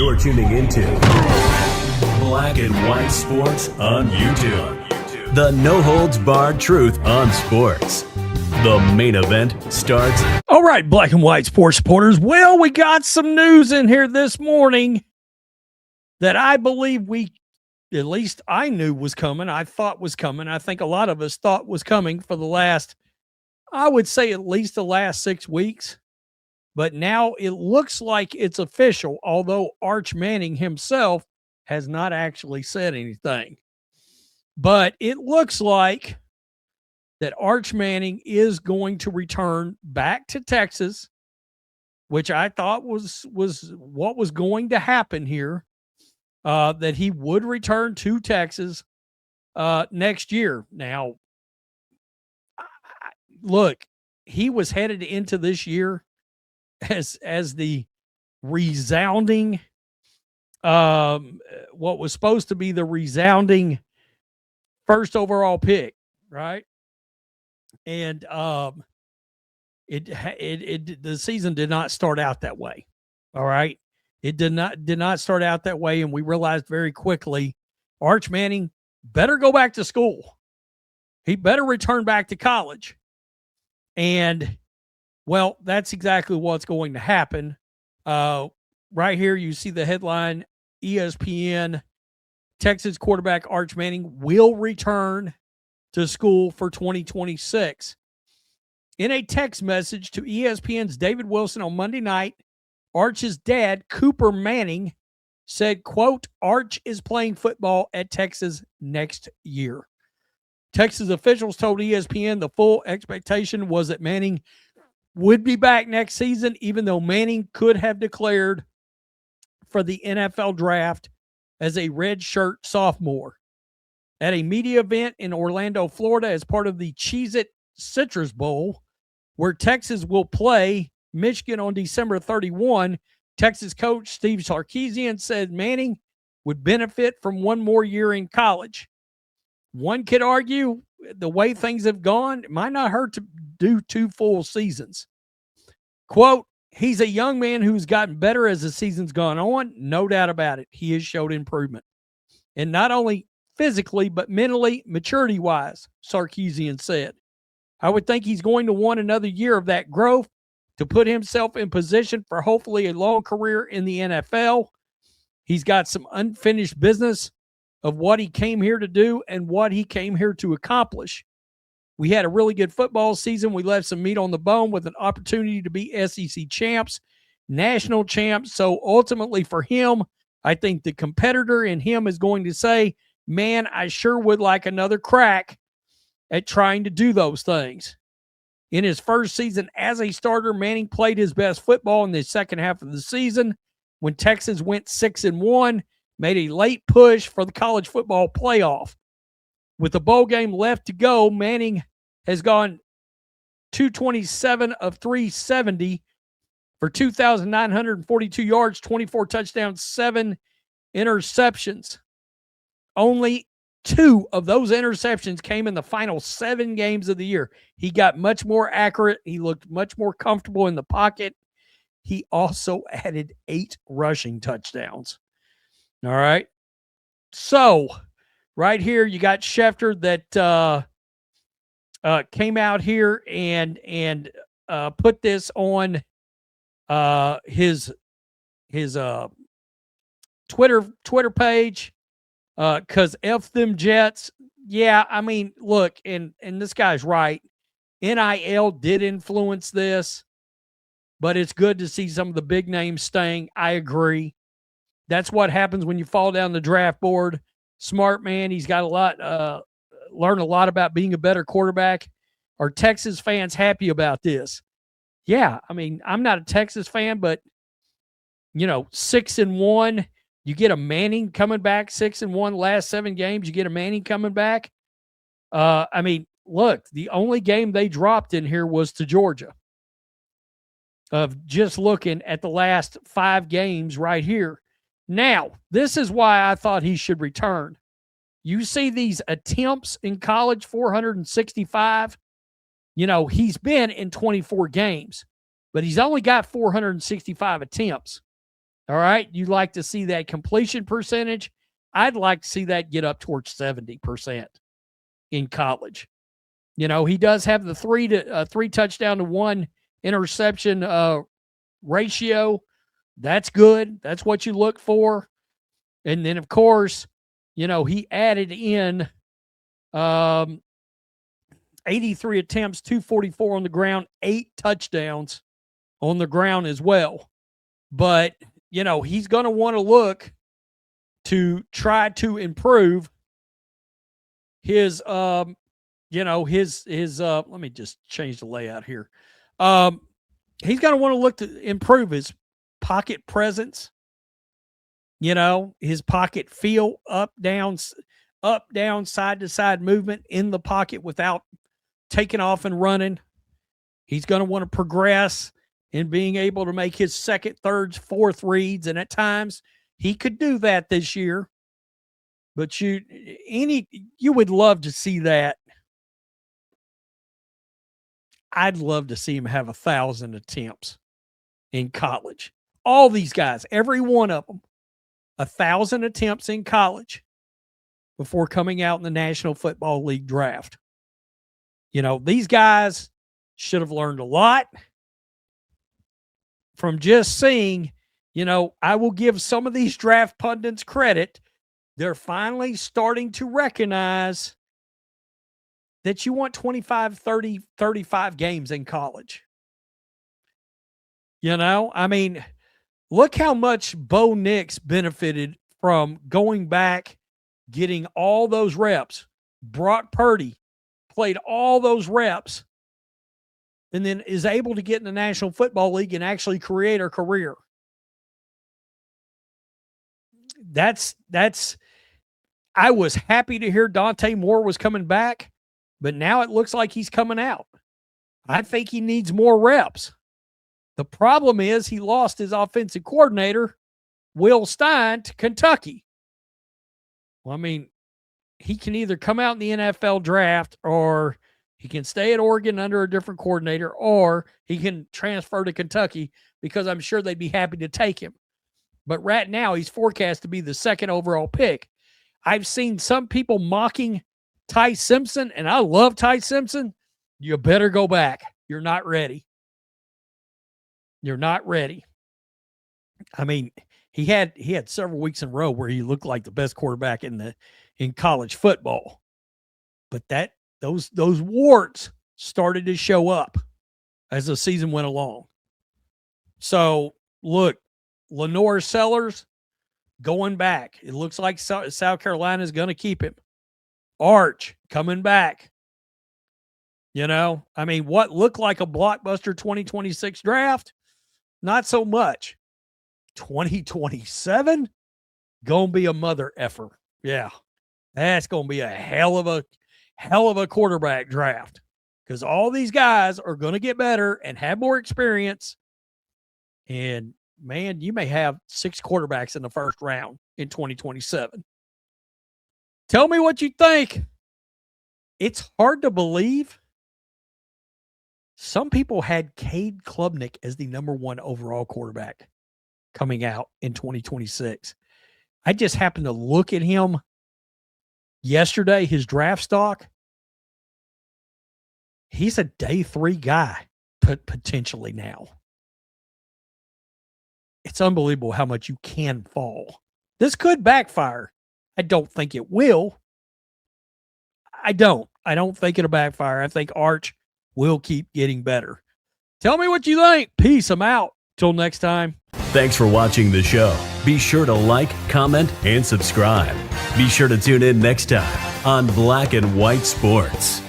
You're tuning into Black and White Sports on YouTube. The no-holds-barred truth on sports. The main event starts. All right, Black and White Sports supporters. Well, we got some news in here this morning that I believe at least I knew was coming. I thought was coming. I think a lot of us thought was coming for the last, I would say at least the last 6 weeks. But now it looks like it's official, although Arch Manning himself has not actually said anything. But it looks like that Arch Manning is going to return back to Texas, which I thought was what was going to happen here, that he would return to Texas next year. Now, look, he was headed into this year as the resounding, what was supposed to be the resounding first overall pick, right? And the season did not start out that way. All right, it did not start out that way, and we realized very quickly Arch Manning better go back to school. He better return back to college, and well, that's exactly what's going to happen. Right here, you see the headline: ESPN, Texas quarterback Arch Manning will return to school for 2026. In a text message to ESPN's David Wilson on Monday night, Arch's dad, Cooper Manning, said, quote, Arch is playing football at Texas next year. Texas officials told ESPN the full expectation was that Manning would be back next season, even though Manning could have declared for the NFL draft as a redshirt sophomore. At a media event in Orlando, Florida, as part of the Cheez-It Citrus Bowl, where Texas will play Michigan on December 31, Texas coach Steve Sarkisian said Manning would benefit from one more year in college. One could argue the way things have gone, it might not hurt to do 2 full seasons. Quote, he's a young man who's gotten better as the season's gone on. No doubt about it. He has showed improvement. And not only physically, but mentally, maturity-wise, Sarkisian said. I would think he's going to want another year of that growth to put himself in position for hopefully a long career in the NFL. He's got some unfinished business of what he came here to do and what he came here to accomplish. We had a really good football season. We left some meat on the bone with an opportunity to be SEC champs, national champs. So ultimately for him, I think the competitor in him is going to say, man, I sure would like another crack at trying to do those things. In his first season as a starter, Manning played his best football in the second half of the season when Texas went 6-1, made a late push for the college football playoff. With the bowl game left to go, Manning has gone 227 of 370 for 2,942 yards, 24 touchdowns, 7 interceptions. Only 2 of those interceptions came in the final 7 games of the year. He got much more accurate. He looked much more comfortable in the pocket. He also added 8 rushing touchdowns. All right. So right here, you got Schefter that came out here and put this on his Twitter page. Because F them Jets. Yeah, I mean, look, and this guy's right. NIL did influence this, but it's good to see some of the big names staying. I agree. That's what happens when you fall down the draft board. Smart man. He's got learned a lot about being a better quarterback. Are Texas fans happy about this? Yeah, I mean, I'm not a Texas fan, but, 6-1. You get a Manning coming back, 6-1 last 7 games. You get a Manning coming back. I mean, look, the only game they dropped in here was to Georgia. Of just looking at the last 5 games right here. Now, this is why I thought he should return. You see these attempts in college, 465. He's been in 24 games, but he's only got 465 attempts. All right. You like to see that completion percentage. I'd like to see that get up towards 70% in college. You know, he does have the three touchdown to one interception ratio. That's good. That's what you look for. And then, of course, you know, he added in 83 attempts, 244 on the ground, 8 touchdowns on the ground as well. But, you know, he's going to want to look to try to improve his, let me just change the layout here. He's going to want to look to improve his pocket presence, you know, his pocket feel, up, down, side to side movement in the pocket without taking off and running. He's going to want to progress in being able to make his second, third, fourth reads. And at times he could do that this year, but you would love to see that. I'd love to see him have 1,000 attempts in college. All these guys, every one of them, 1,000 attempts in college before coming out in the National Football League draft. You know, these guys should have learned a lot from just seeing, you know, I will give some of these draft pundits credit. They're finally starting to recognize that you want 25, 30, 35 games in college. You know, I mean, look how much Bo Nix benefited from going back, getting all those reps. Brock Purdy played all those reps and then is able to get in the National Football League and actually create a career. I was happy to hear Dante Moore was coming back, but now it looks like he's coming out. I think he needs more reps. The problem is he lost his offensive coordinator, Will Stein, to Kentucky. Well, I mean, he can either come out in the NFL draft or he can stay at Oregon under a different coordinator, or he can transfer to Kentucky because I'm sure they'd be happy to take him. But right now he's forecast to be the second overall pick. I've seen some people mocking Ty Simpson, and I love Ty Simpson. You better go back. You're not ready. You're not ready. I mean, he had several weeks in a row where he looked like the best quarterback in college football. But those warts started to show up as the season went along. So, look, Lenore Sellers going back. It looks like South Carolina is going to keep him. Arch coming back. You know, I mean, what looked like a blockbuster 2026 draft, not so much. 2027, going to be a mother effer. Yeah, that's going to be a hell of a quarterback draft because all these guys are going to get better and have more experience. And, man, you may have 6 quarterbacks in the first round in 2027. Tell me what you think. It's hard to believe. Some people had Cade Klubnik as the number 1 overall quarterback coming out in 2026. I just happened to look at him yesterday, his draft stock. He's a day 3 guy, potentially now. It's unbelievable how much you can fall. This could backfire. I don't think it will. I don't think it'll backfire. I think Arch will keep getting better. Tell me what you think. Peace. I'm out. Till next time. Thanks for watching the show. Be sure to like, comment, and subscribe. Be sure to tune in next time on Black and White Sports.